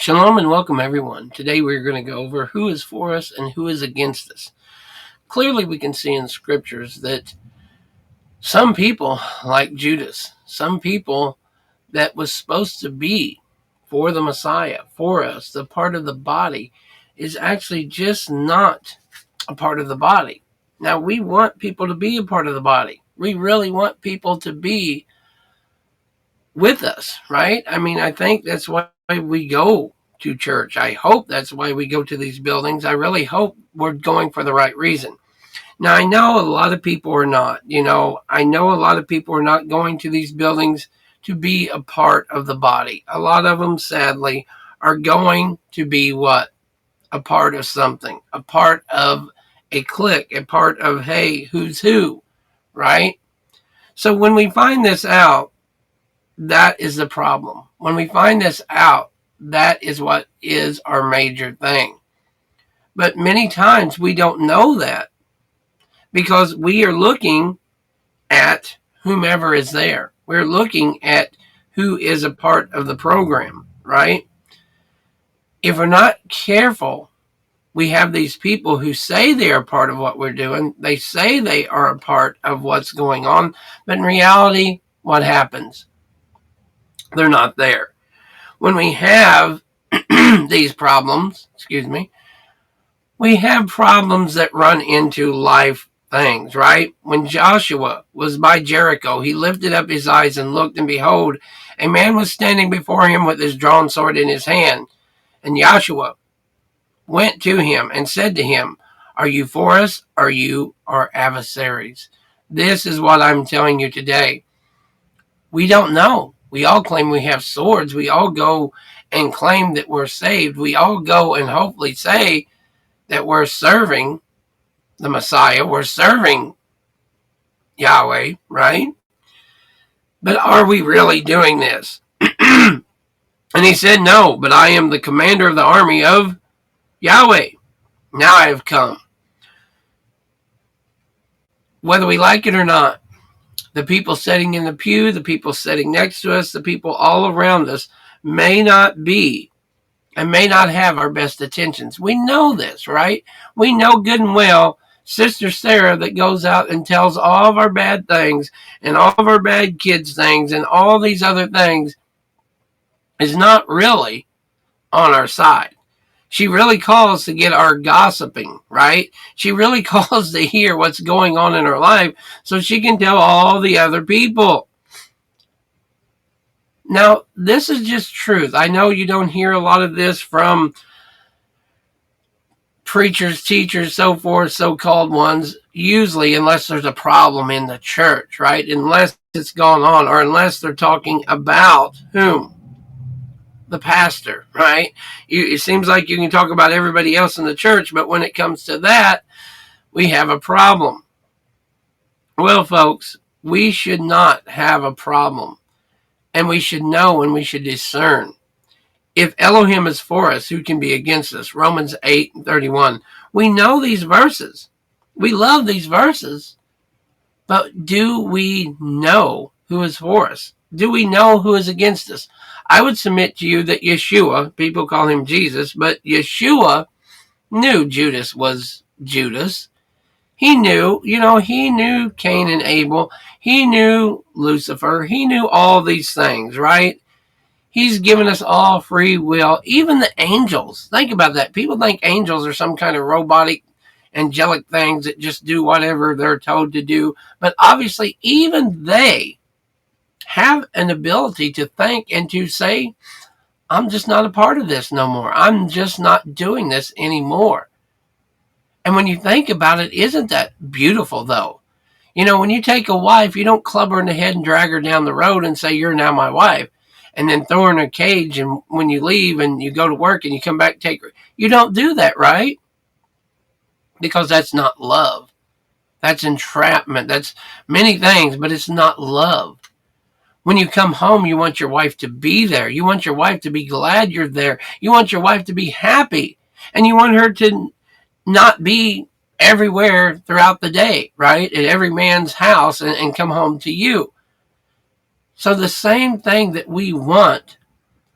Shalom and welcome, everyone. Today we're going to go over who is for us and who is against us. Clearly, we can see in scriptures that some people, like Judas, some people that was supposed to be for the Messiah, for us, the part of the body, is actually just not a part of the body. Now, we want people to be a part of the body. We really want people to be with us, right? I mean, I think that's why we go to church. I hope that's why we go to these buildings. I really hope we're going for the right reason. Now, I know a lot of people are not. I know a lot of people are not going to these buildings to be a part of the body. A lot of them, sadly, are going to be what? A part of something, a part of a clique, a part of, hey, who's who, right? So when we find this out, that is the problem. When we find this out, that is what is our major thing. But many times we don't know that because we are looking at whomever is there. We're looking at who is a part of the program, right? If we're not careful, we have these people who say they are part of what we're doing. They say they are a part of what's going on. But in reality, what happens? They're not there. When we have these problems, we have problems that run into life things, right? When Joshua was by Jericho, he lifted up his eyes and looked, and behold, a man was standing before him with his drawn sword in his hand. And Joshua went to him and said to him, "Are you for us, or are you our adversaries?" This is what I'm telling you today. We don't know. We all claim we have swords. We all go and claim that we're saved. We all go and hopefully say that we're serving the Messiah. We're serving Yahweh, right? But are we really doing this? And he said, "No, but I am the commander of the army of Yahweh. Now I have come." Whether we like it or not, the people sitting in the pew, the people sitting next to us, the people all around us may not be and may not have our best intentions. We know this, right? We know good and well Sister Sarah that goes out and tells all of our bad things and all of our bad kids things and all these other things is not really on our side. She really calls to get our gossiping, right? She really calls to hear what's going on in her life so she can tell all the other people. Now, this is just truth. I know you don't hear a lot of this from preachers, teachers, so forth, so-called ones, usually unless there's a problem in the church, right? Unless it's gone on, or unless they're talking about whom? The pastor, right? It seems like you can talk about everybody else in the church, but when it comes to that, we have a problem. Well, folks, we should not have a problem, and we should know and we should discern. If Elohim is for us, who can be against us? Romans 8:31. We know these verses. We love these verses. But do we know who is for us? Do we know who is against us? I would submit to you that Yeshua, people call him Jesus, but Yeshua knew Judas was Judas. He knew Cain and Abel. He knew Lucifer. He knew all these things, right? He's given us all free will. Even the angels. Think about that. People think angels are some kind of robotic, angelic things that just do whatever they're told to do. But obviously, even they have an ability to think and to say, "I'm just not a part of this no more. I'm just not doing this anymore." And when you think about it, isn't that beautiful, though? When you take a wife, you don't club her in the head and drag her down the road and say, "You're now my wife," and then throw her in a cage, and when you leave and you go to work and you come back, take her. You don't do that, right? Because that's not love. That's entrapment. That's many things, but it's not love. When you come home, you want your wife to be there. You want your wife to be glad you're there. You want your wife to be happy. And you want her to not be everywhere throughout the day, right? At every man's house and come home to you. So the same thing that we want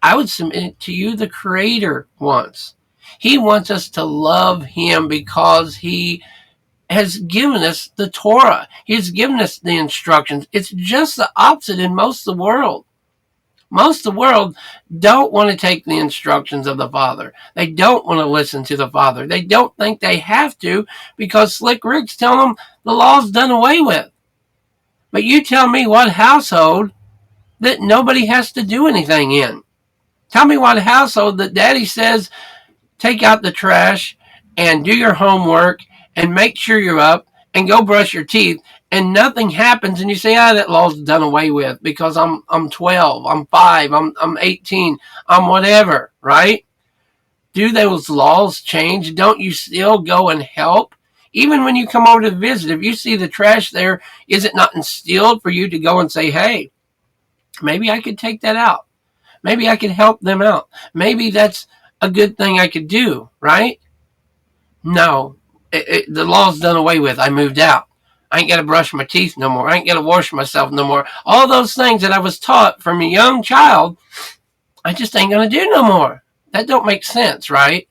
I would submit to you the Creator wants. He wants us to love Him because He has given us the Torah. He's given us the instructions. It's just the opposite in most of the world. Most of the world don't want to take the instructions of the Father. They don't want to listen to the Father. They don't think they have to because Slick Rick's telling them the law's done away with. But you tell me what household that nobody has to do anything in. Tell me what household that Daddy says take out the trash and do your homework and make sure you're up and go brush your teeth and nothing happens and you say, that law's done away with because I'm 12, I'm 5, I'm 18, I'm whatever, right? Do those laws change? Don't you still go and help? Even when you come over to visit, if you see the trash there, is it not instilled for you to go and say, hey, maybe I could take that out? Maybe I could help them out. Maybe that's a good thing I could do, right? No, the law's done away with. I moved out. I ain't got to brush my teeth no more. I ain't got to wash myself no more. All those things that I was taught from a young child, I just ain't going to do no more. That don't make sense, right?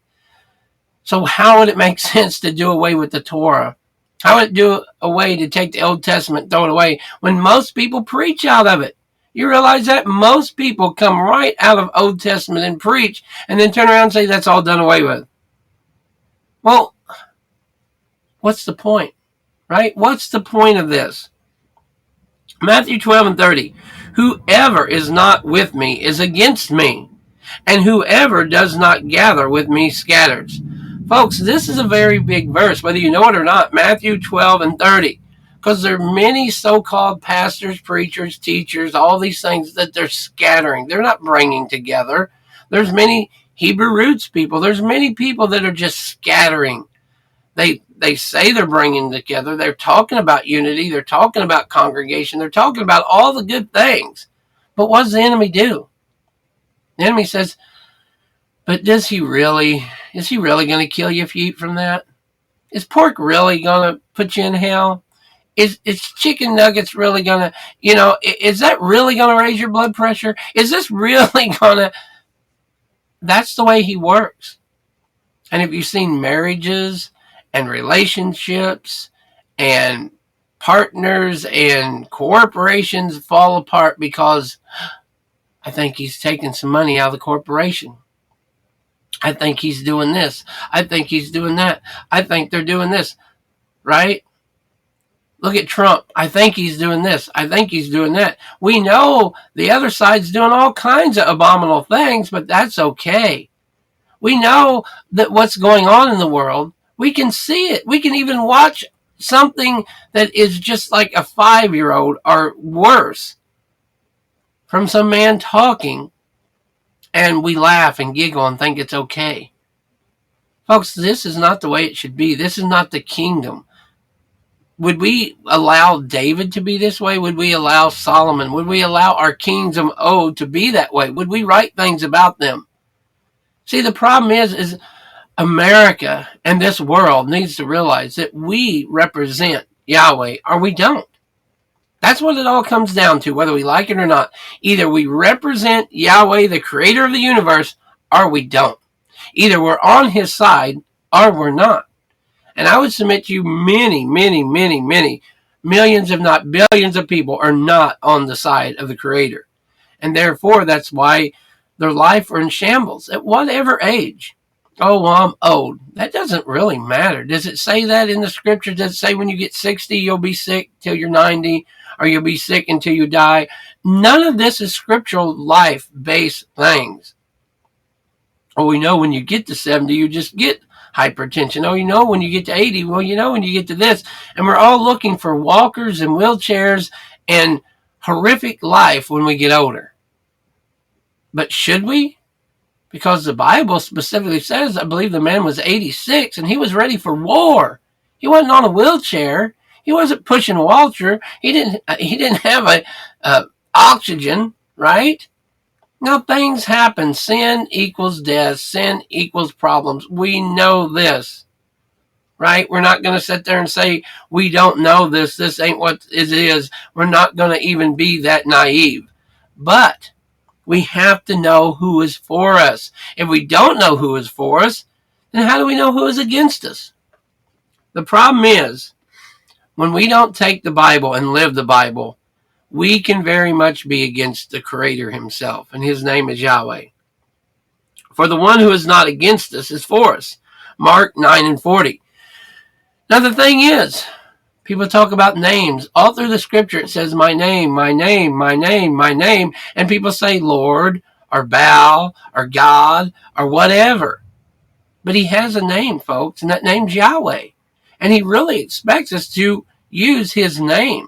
So how would it make sense to do away with the Torah? How would it do away to take the Old Testament, throw it away, when most people preach out of it? You realize that? Most people come right out of Old Testament and preach and then turn around and say that's all done away with. Well, what's the point, right? What's the point of this? Matthew 12:30. Whoever is not with me is against me, and whoever does not gather with me scatters. Folks, this is a very big verse, whether you know it or not. Matthew 12:30. Because there are many so-called pastors, preachers, teachers, all these things that they're scattering. They're not bringing together. There's many Hebrew roots people. There's many people that are just scattering. They say they're bringing together. They're talking about unity. They're talking about congregation. They're talking about all the good things. But what does the enemy do? The enemy says, but is he really going to kill you if you eat from that? Is pork really going to put you in hell? Is chicken nuggets really going to, is that really going to raise your blood pressure? Is this really going to? That's the way he works. And have you seen marriages and relationships and partners and corporations fall apart because I think he's taking some money out of the corporation. I think he's doing this. I think he's doing that. I think they're doing this, right? Look at Trump. I think he's doing this. I think he's doing that. We know the other side's doing all kinds of abominable things, but that's okay. We know that what's going on in the world, we can see it. We can even watch something that is just like a 5-year-old or worse from some man talking, and we laugh and giggle and think it's okay. Folks, this is not the way it should be. This is not the kingdom. Would we allow David to be this way? Would we allow Solomon? Would we allow our kings of old to be that way? Would we write things about them? See, the problem is America and this world needs to realize that we represent Yahweh or we don't. That's what it all comes down to, whether we like it or not. Either we represent Yahweh, the creator of the universe, or we don't. Either we're on his side or we're not. And I would submit to you many, many, many, many millions, if not billions of people are not on the side of the creator. And therefore, that's why their life are in shambles at whatever age. Oh, well, I'm old. That doesn't really matter. Does it say that in the scripture? Does it say when you get 60, you'll be sick till you're 90, or you'll be sick until you die? None of this is scriptural life-based things. Oh, we know when you get to 70, you just get hypertension. Oh, when you get to 80, when you get to this. And we're all looking for walkers and wheelchairs and horrific life when we get older. But should we? Because the Bible specifically says, I believe the man was 86 and he was ready for war. He wasn't on a wheelchair. He wasn't pushing a walker. He didn't have a oxygen, right? Now things happen. Sin equals death. Sin equals problems. We know this, right? We're not going to sit there and say we don't know this. This ain't what it is. We're not going to even be that naive. But We have to know who is for us. If we don't know who is for us, then how do we know who is against us? The problem is, when we don't take the Bible and live the Bible, we can very much be against the Creator himself, and his name is Yahweh. For the one who is not against us is for us. Mark 9:40. Now the thing is, people talk about names. All through the scripture it says, my name, my name, my name, my name. And people say Lord, or Baal, or God, or whatever. But he has a name, folks, and that name's Yahweh. And he really expects us to use his name.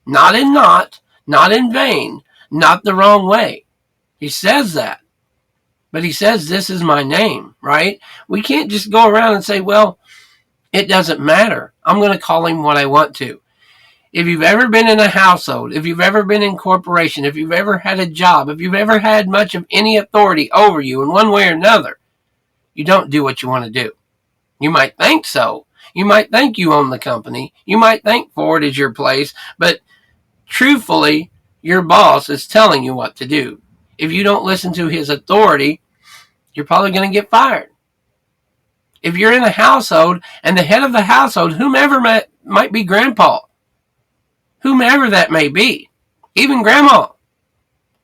Not in vain, not the wrong way. He says that. But he says, this is my name, right? We can't just go around and say, well, it doesn't matter. I'm going to call him what I want to. If you've ever been in a household, if you've ever been in corporation, if you've ever had a job, if you've ever had much of any authority over you in one way or another, you don't do what you want to do. You might think so. You might think you own the company. You might think Ford is your place. But truthfully, your boss is telling you what to do. If you don't listen to his authority, you're probably going to get fired. If you're in a household and the head of the household, whomever might be grandpa, whomever that may be, even grandma,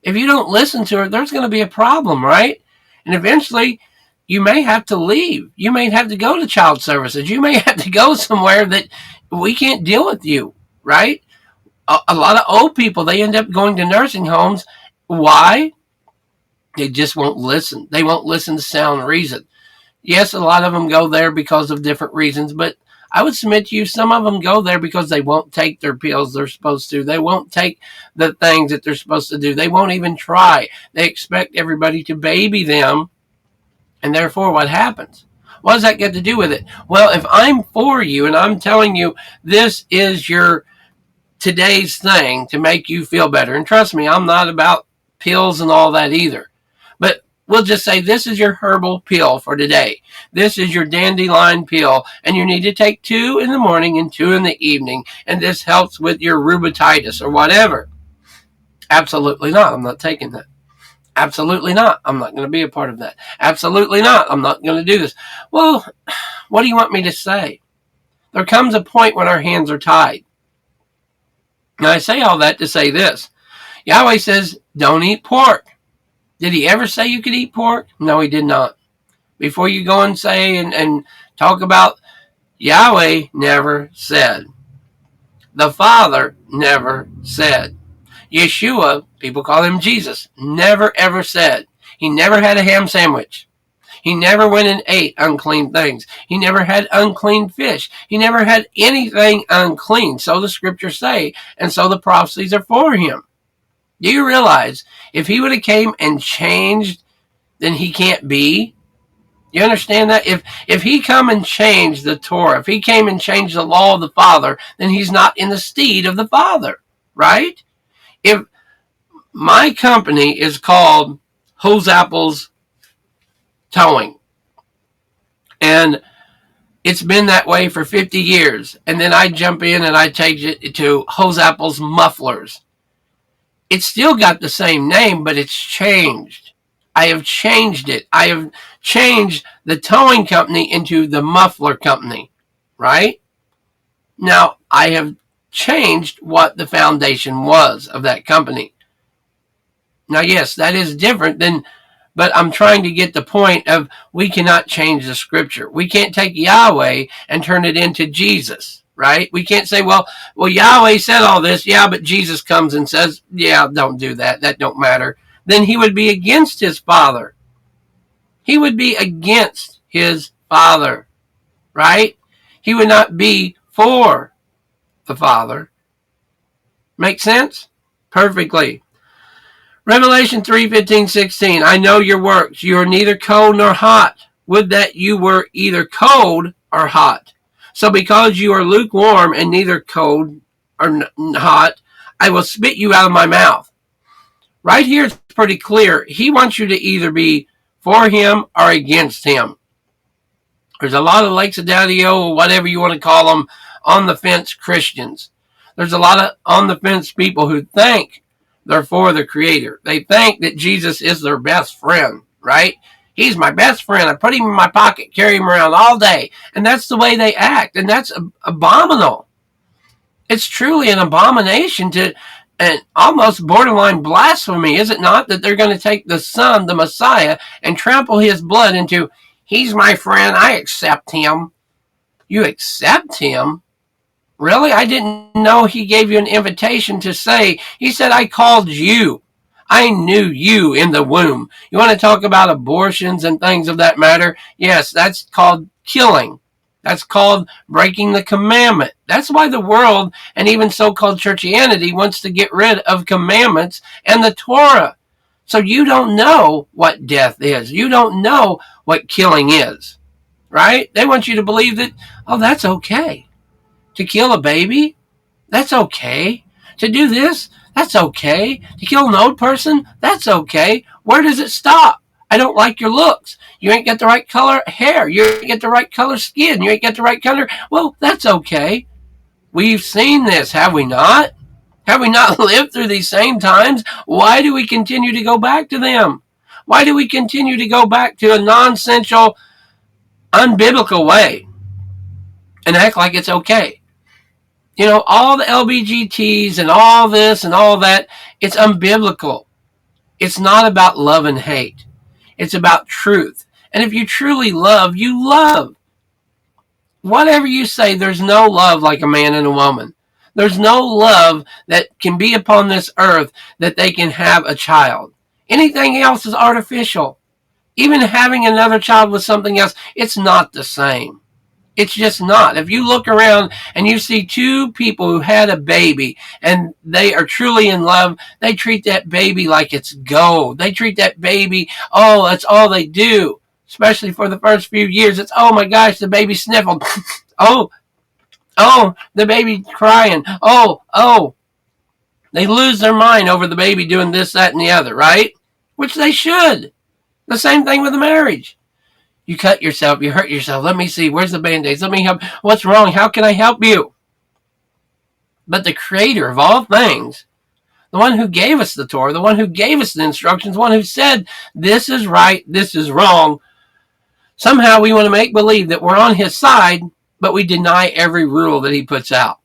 if you don't listen to her, there's going to be a problem, right? And eventually, you may have to leave. You may have to go to child services. You may have to go somewhere that we can't deal with you, right? A lot of old people, they end up going to nursing homes. Why? They just won't listen. They won't listen to sound reason. Yes, a lot of them go there because of different reasons, but I would submit to you, some of them go there because they won't take their pills they're supposed to. They won't take the things that they're supposed to do. They won't even try. They expect everybody to baby them, and therefore what happens? What does that get to do with it? Well, if I'm for you and I'm telling you this is your today's thing to make you feel better, and trust me, I'm not about pills and all that either, but we'll just say this is your herbal pill for today. This is your dandelion pill, and you need to take 2 in the morning and 2 in the evening, and this helps with your rheumatitis or whatever. Absolutely not. I'm not taking that. Absolutely not. I'm not going to be a part of that. Absolutely not. I'm not going to do this. Well, what do you want me to say? There comes a point when our hands are tied. Now, I say all that to say this. Yahweh says, don't eat pork. Did he ever say you could eat pork? No, he did not. Before you go and say and talk about, Yahweh never said. The Father never said. Yeshua, people call him Jesus, never ever said. He never had a ham sandwich. He never went and ate unclean things. He never had unclean fish. He never had anything unclean. So the scriptures say, and so the prophecies are for him. Do you realize if he would have came and changed, then he can't be? You understand that? If he come and changed the Torah, if he came and changed the law of the Father, then he's not in the stead of the Father, right? If my company is called Hose Apples Towing, and it's been that way for 50 years, and then I jump in and I change it to Hose Apples Mufflers, it's still got the same name, but it's changed. I have changed it. I have changed the towing company into the muffler company, right? Now, I have changed what the foundation was of that company. Now, yes, that is different than, but I'm trying to get the point of we cannot change the scripture. We can't take Yahweh and turn it into Jesus, right? We can't say, well, Yahweh said all this, yeah, but Jesus comes and says, yeah, don't do that. That don't matter. Then he would be against his Father. He would be against his Father, right? He would not be for the Father. Make sense? Perfectly. Revelation 3:15-16. I know your works. You are neither cold nor hot. Would that you were either cold or hot. So because you are lukewarm and neither cold or hot, I will spit you out of my mouth. Right here it's pretty clear. He wants you to either be for him or against him. There's a lot of Laodicea, or whatever you want to call them, on the fence Christians. There's a lot of on the fence people who think They're for the Creator. They think that Jesus is their best friend, right? He's my best friend. I put him in my pocket, carry him around all day. And that's the way they act. And that's abominable. It's truly an abomination to an almost borderline blasphemy, is it not? That they're going to take the Son, the Messiah, and trample his blood into, he's my friend, I accept him. You accept him? Really? I didn't know he gave you an invitation to say, he said, I called you. I knew you in the womb. You want to talk about abortions and things of that matter? Yes, that's called killing. That's called breaking the commandment. That's why the world and even so-called churchianity wants to get rid of commandments and the Torah. So you don't know what death is. You don't know what killing is, right? They want you to believe that, oh, that's okay. To kill a baby, that's okay. To do this, that's okay. To kill an old person, that's okay. Where does it stop? I don't like your looks. You ain't got the right color hair. You ain't got the right color skin. You ain't got the right color. Well, that's okay. We've seen this, have we not? Have we not lived through these same times? Why do we continue to go back to them? Why do we continue to go back to a nonsensical, unbiblical way and act like it's okay? You know, all the LBGTs and all this and all that, it's unbiblical. It's not about love and hate. It's about truth. And if you truly love, you love. Whatever you say, there's no love like a man and a woman. There's no love that can be upon this earth that they can have a child. Anything else is artificial. Even having another child with something else, it's not the same. It's just not. If you look around and you see two people who had a baby and they are truly in love, they treat that baby like it's gold. They treat that baby, oh, that's all they do. Especially for the first few years. It's, oh my gosh, the baby sniffled. oh, the baby crying. Oh. They lose their mind over the baby doing this, that, and the other, right? Which they should. The same thing with a marriage. You cut yourself, you hurt yourself. Let me see, where's the band-aids? Let me help. What's wrong? How can I help you? But the Creator of all things, the one who gave us the Torah, the one who gave us the instructions, the one who said, this is right, this is wrong, somehow we want to make believe that we're on his side, but we deny every rule that he puts out.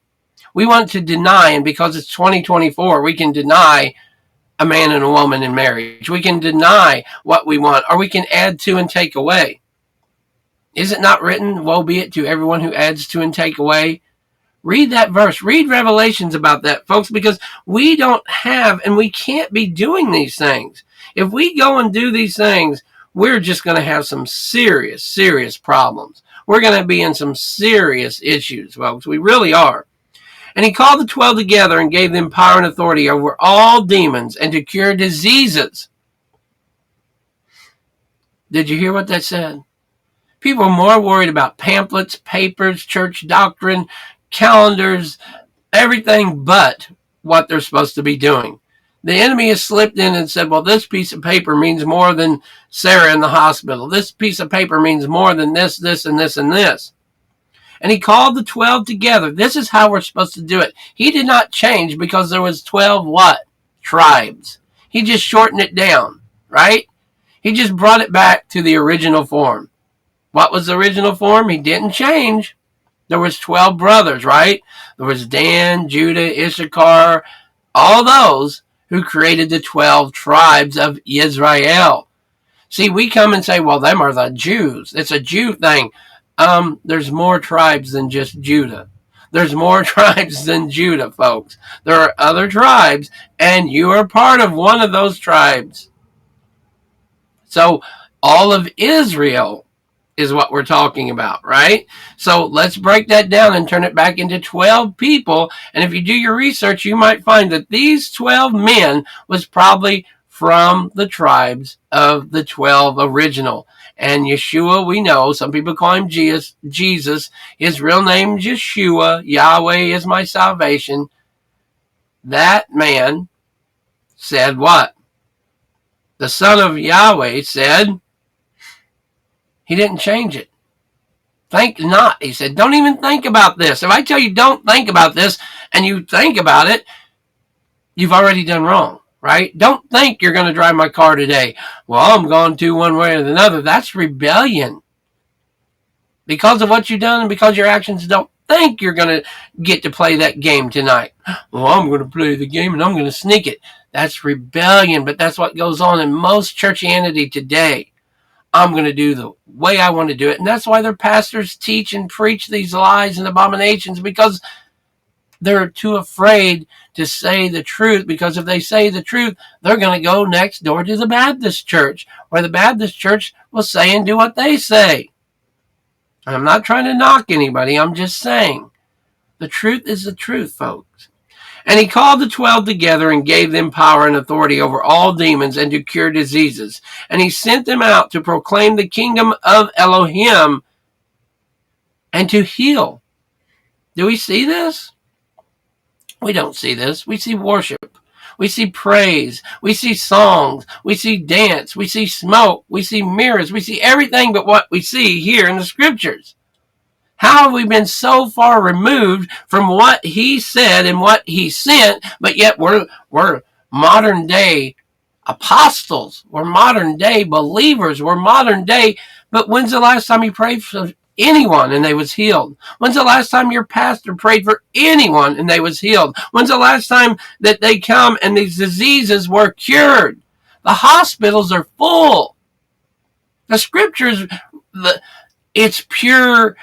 We want to deny, and because it's 2024, we can deny a man and a woman in marriage. We can deny what we want, or we can add to and take away. Is it not written, woe be it to everyone who adds to and take away? Read that verse. Read Revelations about that, folks, because we don't have and we can't be doing these things. If we go and do these things, we're just going to have some serious, serious problems. We're going to be in some serious issues, folks. We really are. And he called the 12 together and gave them power and authority over all demons and to cure diseases. Did you hear what that said? People are more worried about pamphlets, papers, church doctrine, calendars, everything but what they're supposed to be doing. The enemy has slipped in and said, well, this piece of paper means more than Sarah in the hospital. This piece of paper means more than this, and this, and this. And he called the 12 together. This is how we're supposed to do it. He did not change because there was 12 what? Tribes. He just shortened it down, right? He just brought it back to the original form. What was the original form? He didn't change. There was 12 brothers, right? There was Dan, Judah, Issachar, all those who created the 12 tribes of Israel. See, we come and say, well, them are the Jews. It's a Jew thing. There's more tribes than just Judah. There's more tribes than Judah, folks. There are other tribes, and you are part of one of those tribes. So all of Israel is what we're talking about, right? So let's break that down and turn it back into 12 people. And if you do your research, you might find that these 12 men was probably from the tribes of the 12 original. And Yeshua, we know, some people call him Jesus. His real name is Yeshua. Yahweh is my salvation. That man said what? The son of Yahweh said, he didn't change it. Think not. He said, don't even think about this. If I tell you don't think about this and you think about it, you've already done wrong. right? Don't think you're going to drive my car today. Well, I'm going to one way or another. That's rebellion. Because of what you've done and because your actions, don't think you're going to get to play that game tonight. Well, I'm going to play the game and I'm going to sneak it. That's rebellion, but that's what goes on in most churchianity today. I'm going to do the way I want to do it. And that's why their pastors teach and preach these lies and abominations, because they're too afraid to say the truth, because if they say the truth, they're going to go next door to the Baptist church, where the Baptist church will say and do what they say. I'm not trying to knock anybody. I'm just saying the truth is the truth, folks. And he called the 12 together and gave them power and authority over all demons and to cure diseases. And he sent them out to proclaim the kingdom of Elohim and to heal. Do we see this? We don't see this. We see worship. We see praise. We see songs. We see dance. We see smoke. We see mirrors. We see everything but what we see here in the scriptures. How have we been so far removed from what he said and what he sent, but yet we're modern day apostles. We're modern day believers. We're modern day. But when's the last time you prayed for anyone and they was healed? When's the last time your pastor prayed for anyone and they was healed? When's the last time that they come and these diseases were cured? The hospitals are full. The scriptures, it's pure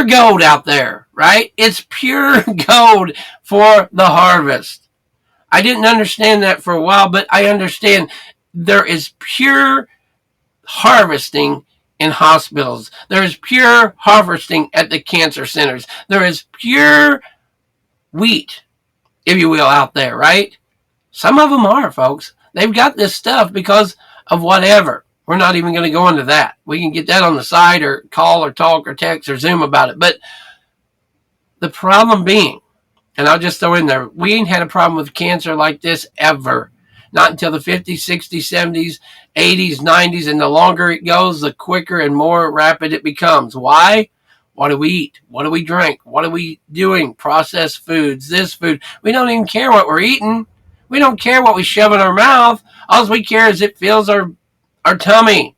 gold out there, right? It's pure gold for the harvest. I didn't understand that for a while, but I understand there is pure harvesting in hospitals. There is pure harvesting at the cancer centers. There is pure wheat, if you will, out there, right? Some of them are, folks. They've got this stuff because of whatever. We're not even going to go into that. We can get that on the side or call or talk or text or Zoom about it. But the problem being, and I'll just throw in there, we ain't had a problem with cancer like this ever. Not until the 50s, 60s, 70s, 80s, 90s, and the longer it goes, the quicker and more rapid it becomes. Why? What do we eat? What do we drink? What are we doing? Processed foods, this food. We don't even care what we're eating. We don't care what we shove in our mouth. All we care is it fills our tummy.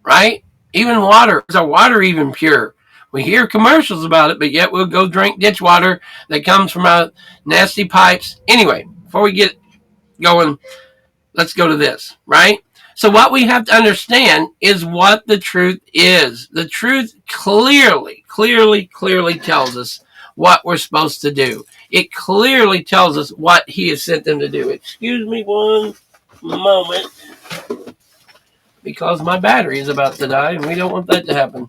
Right? Even water. Is our water even pure? We hear commercials about it, but yet we'll go drink ditch water that comes from our nasty pipes. Anyway, before we get going, let's go to this, right? So what we have to understand is what the truth is. The truth clearly tells us what we're supposed to do. It clearly tells us what he has sent them to do. Excuse me one moment, because my battery is about to die, and we don't want that to happen.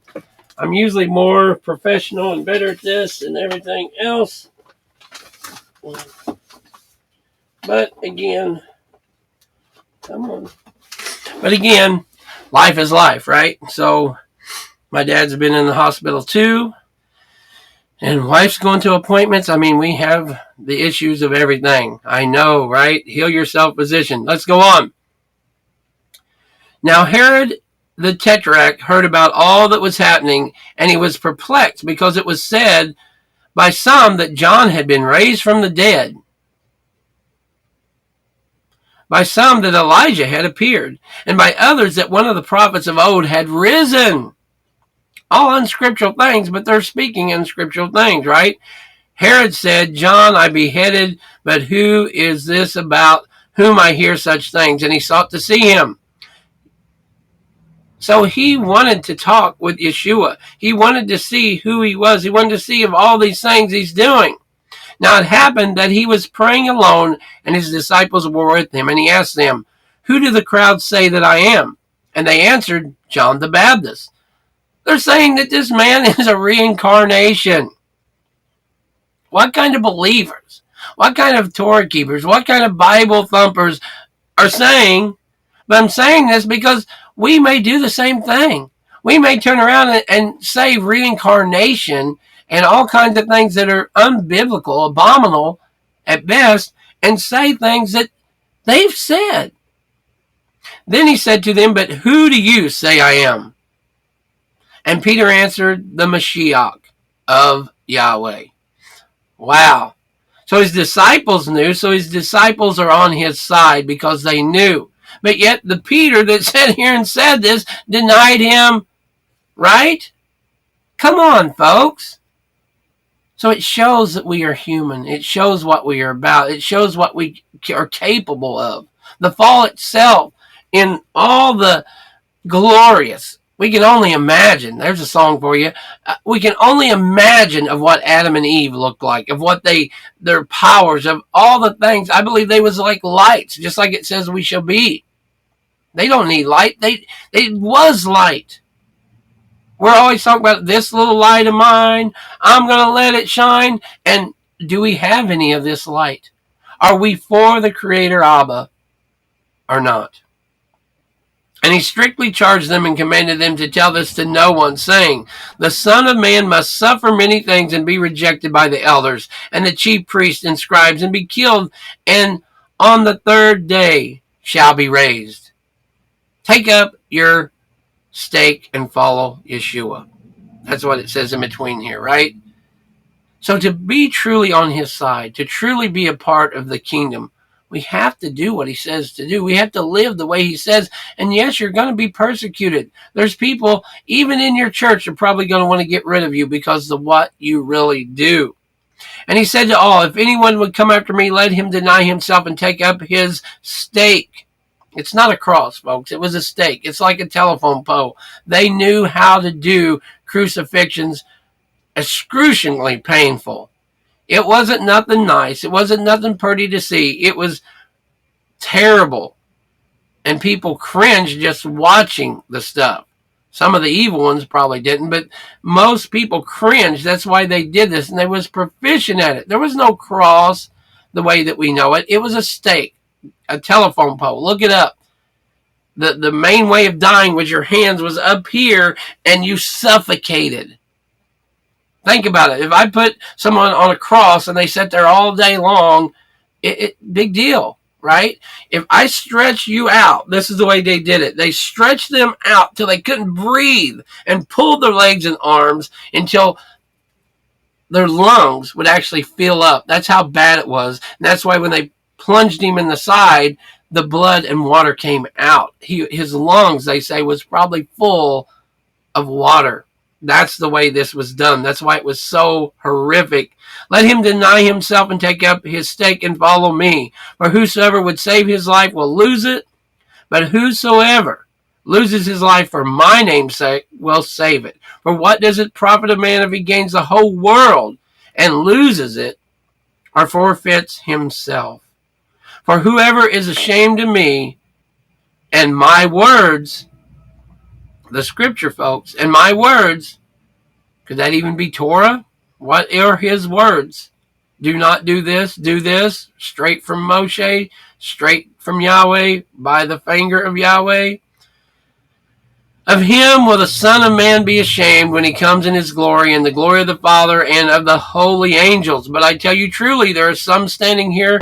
I'm usually more professional and better at this and everything else. But again, come on. But again, life is life, right? So my dad's been in the hospital too. And wife's going to appointments. I mean, we have the issues of everything. I know, right? Heal yourself position. Let's go on. Now Herod the Tetrarch heard about all that was happening, and he was perplexed, because it was said by some that John had been raised from the dead, by some that Elijah had appeared, and by others that one of the prophets of old had risen. All unscriptural things, but they're speaking unscriptural things, right? Herod said, John I beheaded, but who is this about whom I hear such things? And he sought to see him. So he wanted to talk with Yeshua. He wanted to see who he was. He wanted to see of all these things he's doing. Now it happened that he was praying alone, and his disciples were with him. And he asked them, who do the crowd say that I am? And they answered, John the Baptist. They're saying that this man is a reincarnation. What kind of believers? What kind of Torah keepers? What kind of Bible thumpers are saying? But I'm saying this because we may do the same thing. We may turn around and say reincarnation and all kinds of things that are unbiblical, abominable at best, and say things that they've said. Then he said to them, but who do you say I am? And Peter answered, the Mashiach of Yahweh. Wow. So his disciples knew, so his disciples are on his side because they knew. But yet the Peter that sat here and said this denied him, right? Come on, folks. So it shows that we are human. It shows what we are about. It shows what we are capable of. The fall itself, in all the glorious, we can only imagine. There's a song for you. We can only imagine of what Adam and Eve looked like, of what their powers, of all the things. I believe they was like lights, just like it says we shall be. They don't need light. They was light. We're always talking about this little light of mine. I'm going to let it shine. And do we have any of this light? Are we for the Creator Abba or not? And he strictly charged them and commanded them to tell this to no one, saying, the Son of Man must suffer many things and be rejected by the elders and the chief priests and scribes and be killed, and on the third day shall be raised. Take up your stake and follow Yeshua. That's what it says in between here, right? So to be truly on his side, to truly be a part of the kingdom, we have to do what he says to do. We have to live the way he says. And yes, you're going to be persecuted. There's people, even in your church, are probably going to want to get rid of you because of what you really do. And he said to all, if anyone would come after me, let him deny himself and take up his stake. It's not a cross, folks. It was a stake. It's like a telephone pole. They knew how to do crucifixions excruciatingly painful. It wasn't nothing nice. It wasn't nothing pretty to see. It was terrible. And people cringed just watching the stuff. Some of the evil ones probably didn't, but most people cringed. That's why they did this, and they was proficient at it. There was no cross the way that we know it. It was a stake. A telephone pole. Look it up. The main way of dying was your hands was up here and you suffocated. Think about it. If I put someone on a cross and they sit there all day long, big deal, right? If I stretch you out, this is the way they did it. They stretched them out till they couldn't breathe and pulled their legs and arms until their lungs would actually fill up. That's how bad it was. And that's why when they plunged him in the side, the blood and water came out. His lungs, they say, was probably full of water. That's the way this was done. That's why it was so horrific. Let him deny himself and take up his stake and follow me. For whosoever would save his life will lose it, but whosoever loses his life for my name's sake will save it. For what does it profit a man if he gains the whole world and loses it or forfeits himself? For whoever is ashamed of me and my words, the scripture, folks, and my words, could that even be Torah? What are his words? Do not do this, straight from Moshe, straight from Yahweh, by the finger of Yahweh. Of him will the Son of Man be ashamed when he comes in his glory and the glory of the Father and of the holy angels. But I tell you truly, there are some standing here